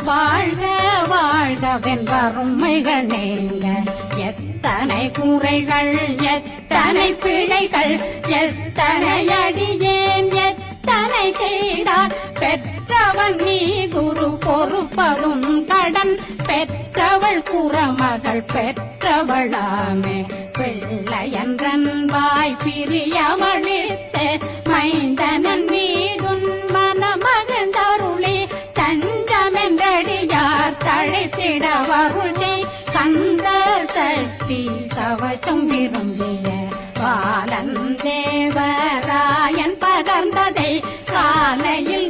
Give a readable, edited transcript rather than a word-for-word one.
வாழ்க வாழ்கவென் வறுமைகள் நீங்க எத்தனை குறைகள் எத்தனை பிழைகள் எத்தனை அடியேன் எத்தனை செய்தார் பெற்றவன் நீ குரு பொறுப்பதும் கடன் பெற்றவள் குறமகள் பெற்றவளாமே பிள்ளையன்றன் வாய் பிரியமளித்த மைந்தனன் மீதுன் மனமகந்தருளி தஞ்சமென்றடியார் தழைத்திட வருளை கந்த சக்தி கவசம் விரும்பிய பாலன் தேவராயன் பகர்ந்ததை காலையில்